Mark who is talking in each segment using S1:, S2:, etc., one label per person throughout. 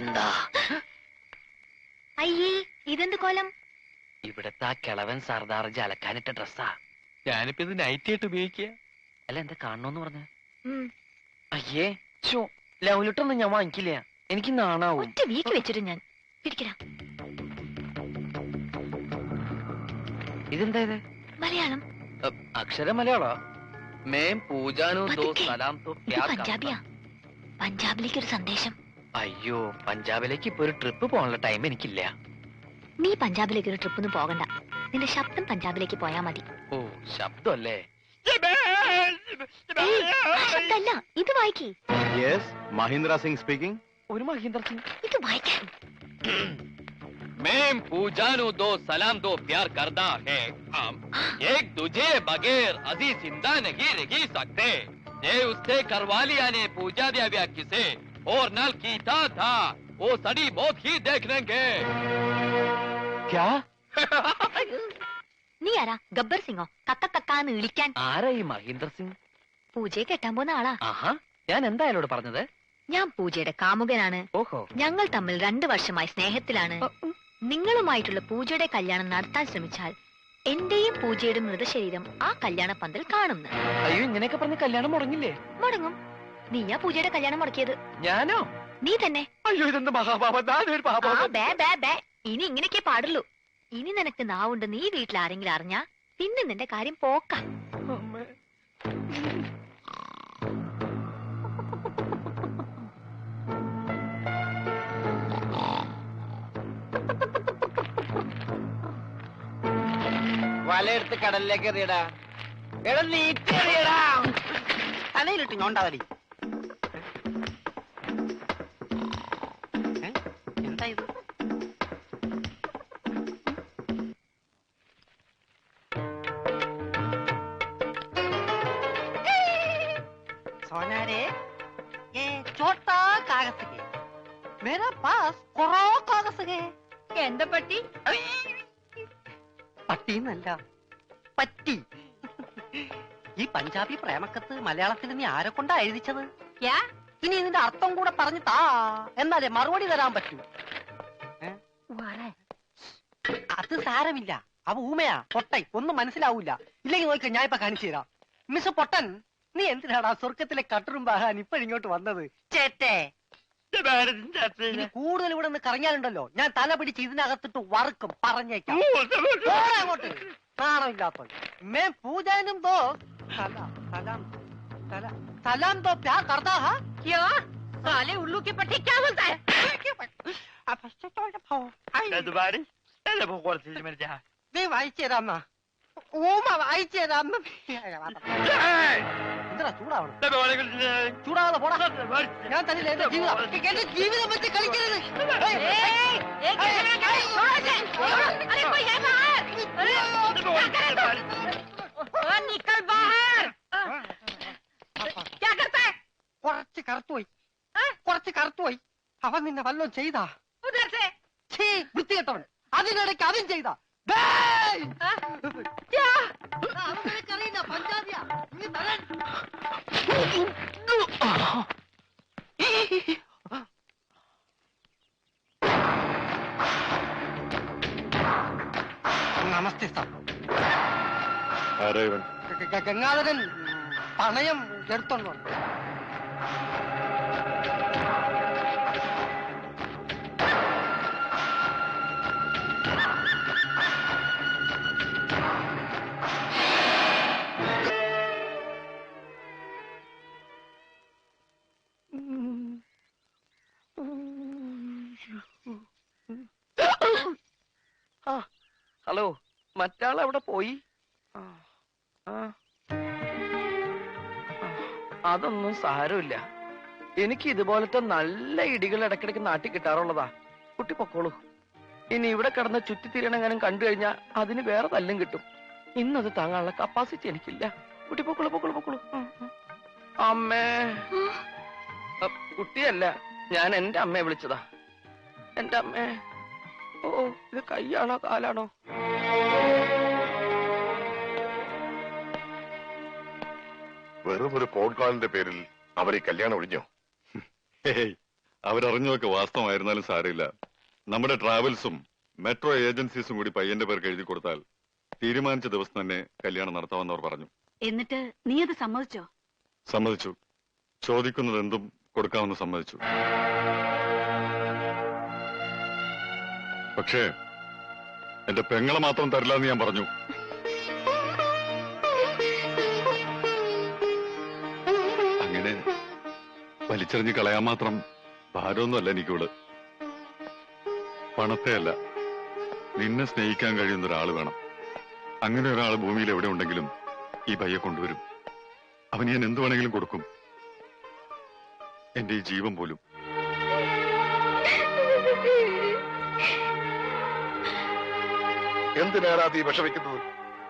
S1: എന്താ?
S2: അയ്യേ, ഇതെന്ത് കോലം?
S1: ഇവിടത്തെ ആ കിളവൻ സർദാർജി അലക്കാനിട്ട ഡ്രസ്സാ. ഞാനിപ്പോ ഇത് നൈറ്റ് ആയിട്ട് ഉപയോഗിക്കുക. അല്ല, എന്താ കാണണോന്ന് പറഞ്ഞ? അയ്യേ, ചോ, ലവ് ലെറ്റർ ഒന്നും ഞാൻ വാങ്ങിക്കില്ല. എനിക്ക് നാണാവും.
S2: ഒറ്റ വീക്ക് വെച്ചിട്ട് ഞാൻ പിടിക്കടാ.
S1: ഇതെന്താ ഇത്?
S2: മലയാളം.
S1: അക്ഷര മലയാളോ? മേം പൂജാനോ ദോ സലാം തോ പ്യാർ.
S2: പഞ്ചാബിയാ. പഞ്ചാബിലേക്ക് ഒരു സന്ദേശം.
S1: അയ്യോ, പഞ്ചാബിലേക്ക് ഇപ്പൊ ഒരു ട്രിപ്പ് പോകാനുള്ള ടൈം എനിക്കില്ല.
S2: നീ പഞ്ചാബിലേക്ക് ഒരു ട്രിപ്പൊന്നും പോകണ്ട. നിന്റെ ശബ്ദം പഞ്ചാബിലേക്ക് പോയാ മതി.
S1: ഓ, ശബ്ദമല്ലേ?
S2: ശബ്ദല്ല, ഇത് വായിക്കേ.
S3: Yes, Mahindra Singh speaking.
S1: ഒരു മഹീന്ദ്ര സിംഗ്.
S2: ഇത് വായിക്കാൻ.
S1: मैं पूजानु दो सलाम दो प्यार करता है हम एक दूजे बगैर अजी जिंदा नहीं रह सकते। ये उससे करवा लिया ने पूजा दिया व्या किसे और नल कीता था वो सड़ी मौत ही देख लेंगे। क्या?
S2: നീ ആരാ? ഗബ്ബർ സിംഗോ? കക്ക കക്കാന്ന് വിളിക്കാൻ.
S1: ആരാ ഈ മഹീന്ദ്ര സിംഗ്?
S2: പൂജയെ കെട്ടാൻ പോന്ന ആളാ.
S1: ആഹാ, ഞാൻ എന്താ അയാളോട് പറഞ്ഞത്?
S2: ഞാൻ പൂജയുടെ കാമുകനാണ്.
S1: ഓഹോ.
S2: ഞങ്ങൾ തമ്മിൽ 2 വർഷമായി സ്നേഹത്തിലാണ്. നിങ്ങളുമായിട്ടുള്ള പൂജയുടെ കല്യാണം നടത്താൻ ശ്രമിച്ചാൽ എന്റെയും പൂജയുടെ മൃതശരീരം ആ കല്യാണ പന്തൽ കാണുന്നു.
S1: അയ്യോ, ഇങ്ങനെയൊക്കെ പറഞ്ഞ് കല്യാണം മുടങ്ങില്ലേ?
S2: മുടങ്ങും. നീയാ പൂജയുടെ കല്യാണം മുടക്കിയത്.
S1: ഞാനോ?
S2: നീ തന്നെ.
S1: അയ്യോ, ഇതെന്ത് മഹാപാപം.
S2: ഇനി ഇങ്ങനെയൊക്കെ പാടുള്ളൂ. ഇനി നിനക്ക് നാവുണ്ട്. നീ വീട്ടിൽ ആരെങ്കിലും അറിഞ്ഞാ പിന്നെ നിന്റെ കാര്യം പോക്കാം.
S4: വലയെടുത്ത് കടലിലേക്ക് എറിയടാ. എടാ, നീറ്റെറിയടാ. തലയിലിട്ട് ഞോണ്ടാവടി. എന്താ ഇത്? सोनारे, ये छोटा कागज है। मेरा पास कोरा कागज है।
S2: എന്താ പറ്റി?
S4: പട്ടിന്നല്ല, പറ്റി. ഈ പഞ്ചാബി പ്രേമക്കത്ത് മലയാളത്തിൽ നീ ആരെ കൊണ്ടാ എഴുതിച്ചത്? ഇനി ഇതിന്റെ അർത്ഥം കൂടെ പറഞ്ഞു താ, എന്നാലേ മറുപടി തരാൻ പറ്റൂ. അത് സാരമില്ല, അവ ഊമയാ, പൊട്ടൻ, ഒന്നും മനസ്സിലാവൂല. ഇല്ലെങ്കിൽ നോക്ക, ഞാൻ ഇപ്പൊ കാണിച്ചു തരാം. മിസ് പൊട്ടൻ, നീ എന്തിനാടാ സ്വർഗത്തിലെ കട്ടുറുമ്പാകാൻ ഇപ്പോഴിങ്ങോട്ട് വന്നത്? ചേട്ടേ, ഇനി കൂടുതൽ ഇവിടെ നിന്ന് കറങ്ങിയാലുണ്ടല്ലോ ഞാൻ തല പിടിച്ച് ഇതിനകത്തിട്ട് വറുക്കും, പറഞ്ഞേക്കാം. അങ്ങോട്ട് നാണമില്ലാത്ത മേ പൂജാനും ദോ സലാം സലാം സലാം ദോ പ്യാർ करता है क्या? साले उल्लू की पट्टी क्या बोलता है? अब നീ വായിച്ചു തരാം. ഊമ വായിച്ചു തരാം. എന്താ ചൂടാവണം? ചൂടാവാതെ പോടാ. ഞാൻ തന്നില്ല എന്റെ ജീവിതം. എന്റെ ജീവിതം വെച്ച് കളിക്കരുത്. കുറച്ച് കറുത്തുപോയി, കുറച്ച് കറുത്തുപോയി. അവൻ നിന്നെ വല്ലതും ചെയ്താ? വൃത്തികെട്ടവൻ. അതിനിടയ്ക്ക് അതും ചെയ്താ? പഞ്ചാബിയാ. നമസ്തേ സാർ. ഗംഗാധരൻ പണയം എടുത്തോണ്ടോ?
S1: ഹലോ, മറ്റാൾ എവിടെ പോയി? അതൊന്നും സാരമില്ല. എനിക്ക് ഇതുപോലത്തെ നല്ല ഇടികൾ ഇടയ്ക്കിടയ്ക്ക് നാട്ടിൽ കിട്ടാറുള്ളതാ. കുട്ടി പൊക്കോളൂ. ഇനി ഇവിടെ കിടന്ന് ചുറ്റിത്തിരിയണെങ്ങാനും കണ്ടു കഴിഞ്ഞാൽ അതിന് വേറെ തല്ലും കിട്ടും. ഇന്നത് താങ്ങാനുള്ള കപ്പാസിറ്റി എനിക്കില്ല. കുട്ടി പൊക്കോളൂ, പൊക്കോളൂ, പൊക്കോളൂ. അമ്മേ. കുട്ടിയല്ല, ഞാൻ എന്റെ അമ്മയെ വിളിച്ചതാ. എന്റെ അമ്മേ. ഓ, ഇത് കൈയാണോ കാലാണോ?
S3: വെറും ഒരു ഫോൺ കോളിന്റെ പേരിൽ അവർ ഈ കല്യാണം ഒഴിഞ്ഞോ?
S5: അവരറിഞ്ഞതൊക്കെ വാസ്തവമായിരുന്നാലും സാരമില്ല. നമ്മുടെ ട്രാവൽസും മെട്രോ ഏജൻസീസും കൂടി പയ്യന്റെ പേർക്ക് എഴുതി കൊടുത്താൽ തീരുമാനിച്ച ദിവസം തന്നെ കല്യാണം നടത്താമെന്നവർ പറഞ്ഞു.
S6: എന്നിട്ട് നീ അത് സമ്മതിച്ചോ?
S5: സമ്മതിച്ചു. ചോദിക്കുന്നത് എന്തും കൊടുക്കാമെന്ന് സമ്മതിച്ചു. പക്ഷേ എന്റെ പെങ്ങളെ മാത്രം തരില്ല എന്ന് ഞാൻ പറഞ്ഞു. അങ്ങനെ വലിച്ചെറിഞ്ഞ് കളയാൻ മാത്രം ഭാരമൊന്നുമല്ല എനിക്കിവള്. പണത്തെ അല്ല, നിന്നെ സ്നേഹിക്കാൻ കഴിയുന്ന ഒരാൾ വേണം. അങ്ങനെ ഒരാൾ ഭൂമിയിൽ എവിടെ ഉണ്ടെങ്കിലും ഈ പയ്യെ കൊണ്ടുവരും. അവന് ഞാൻ എന്തു വേണമെങ്കിലും കൊടുക്കും, എന്റെ ഈ ജീവൻ പോലും.
S7: എന്തിനാണ് നീ വിഷമിക്കുന്നത്?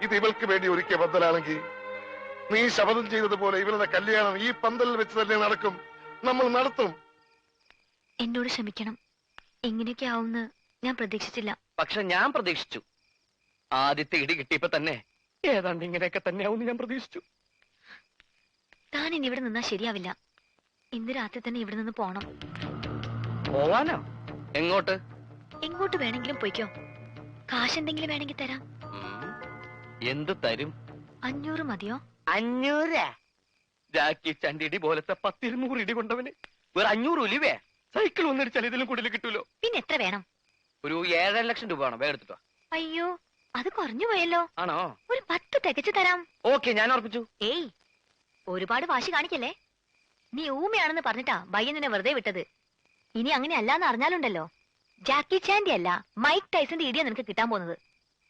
S7: ഇത് ഇവൾക്ക് വേണ്ടി ഒരുക്കിയ പന്തലാണെങ്കിൽ നീ ശപഥം ചെയ്തതുപോലെ ഇവരുടെ കല്യാണം ഈ പന്തലിൽ വെച്ച് തന്നെ നടക്കും. നമ്മൾ നടത്തും.
S2: എന്നോട് ക്ഷമിക്കണം. ഇങ്ങനെയൊക്കെ ആവുമെന്ന് ഞാൻ പ്രതീക്ഷിച്ചില്ല.
S1: പക്ഷെ ഞാൻ പ്രതീക്ഷിച്ചു. ആദ്യത്തെ ഇടി കിട്ടിയപ്പോ തന്നെ ഏതാണ്ട് ഇങ്ങനെയൊക്കെ തന്നെയാവും ഞാൻ പ്രതീക്ഷിച്ചു.
S2: താൻ ഇനി ഇവിടെ നിന്നാ ശരിയാവില്ല. ഇന്ന് രാത്രി തന്നെ ഇവിടെ നിന്ന് പോണം.
S1: പോവാനോ? എങ്ങോട്ട്?
S2: എങ്ങോട്ട് വേണമെങ്കിലും പോയിക്കോ. കാശ് എന്തെങ്കിലും വേണമെങ്കിൽ തരാം.
S1: എന്ത് തരും?
S2: 500 മതിയോ?
S1: 500? ജാക്കി ചണ്ടിടി പോലത്തെ 10-200 ഇടി കൊണ്ടവന് വേറെ 500 ഉലിവേ സൈക്കിൾ ഒന്നിടിച്ചാൽ ഇതിലും കൂടുതൽ കിട്ടൂലോ.
S2: പിന്നെ എത്ര വേണം?
S1: ഒരു 7.5 ലക്ഷം രൂപ വേണം. വേഗം എടുത്തിട്ടോ.
S2: അയ്യോ, അത് കുറഞ്ഞു പോയല്ലോ.
S1: ആണോ?
S2: ഒരു 10 തികച്ചു തരാം.
S1: ഓക്കെ, ഞാൻ ഉറപ്പിച്ചു.
S2: ഏയ്, ഒരുപാട് വാശി കാണിക്കല്ലേ. നീ ഊമയാണെന്ന് പറഞ്ഞിട്ടാ ബയ്യൻ നിന്നെ വെറുതെ വിട്ടത്. ഇനി അങ്ങനെ അല്ലാന്ന് അറിഞ്ഞാലുണ്ടല്ലോ, ജാക്കി ചാൻഡി അല്ല മൈക്ക് ടൈസന്റെ ഇടിയാ നിനക്ക് കിട്ടാൻ പോകുന്നത്.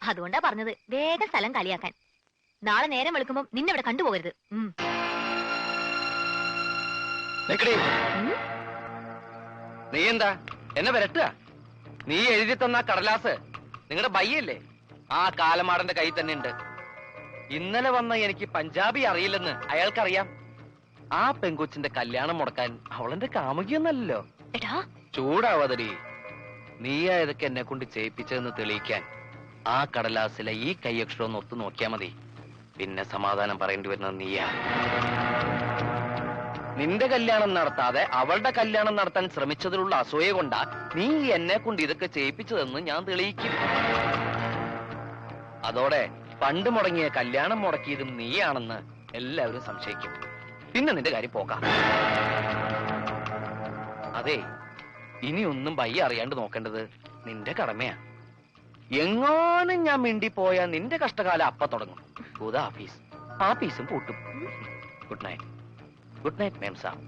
S2: അതുകൊണ്ടാ പറഞ്ഞത് വേഗം സ്ഥലം കളിയാക്കാൻ. നാളെ നേരം വെളുക്കുമ്പോ നിന്നെ ഇവിടെ കണ്ടുപോകരുത്.
S1: നീ എന്താ എന്നെ വരട്ടുക? നീ എഴുതി തന്ന കടലാസ് നിങ്ങളുടെ ബയ്യല്ലേ? ആ കാലമാടന്റെ കയ്യിൽ തന്നെ ഉണ്ട്. ഇന്നലെ വന്ന എനിക്ക് പഞ്ചാബി അറിയില്ലെന്ന് അയാൾക്കറിയാം. ആ പെങ്കൊച്ചിന്റെ കല്യാണം മുടക്കാൻ അവളെന്റെ കാമുകിയൊന്നല്ലോ.
S2: എടാ,
S1: ചൂടാവാതടി. നീയാ ഇതൊക്കെ എന്നെ കൊണ്ട് ചെയ്യിപ്പിച്ചതെന്ന് തെളിയിക്കാൻ ആ കടലാസിലെ ഈ കൈയക്ഷരം ഒന്ന് ഒത്തു നോക്കിയാ മതി. പിന്നെ സമാധാനം പറയേണ്ടി വരുന്നത് നീയാ. നിന്റെ കല്യാണം നടത്താതെ അവളുടെ കല്യാണം നടത്താൻ ശ്രമിച്ചതിലുള്ള അസൂയ കൊണ്ടാ നീ എന്നെ കൊണ്ട് ഇതൊക്കെ ചെയ്യിപ്പിച്ചതെന്ന് ഞാൻ തെളിയിക്കും. അതോടെ പണ്ട് മുടങ്ങിയ കല്യാണം മുടക്കിയതും നീയാണെന്ന് എല്ലാവരും സംശയിക്കും. പിന്നെ നിന്റെ കാര്യം പോക്കാം. അതെ, ഇനിയൊന്നും ബയ്യ അറിയാണ്ട് നോക്കേണ്ടത് നിന്റെ കടമയാ. എങ്ങാനും ഞാൻ മിണ്ടിപ്പോയാ നിന്റെ കഷ്ടകാലം അപ്പ തുടങ്ങും. ആഫീസ് ആഫീസും പൂട്ടും. Good night. Good night, ma'am സാബ്.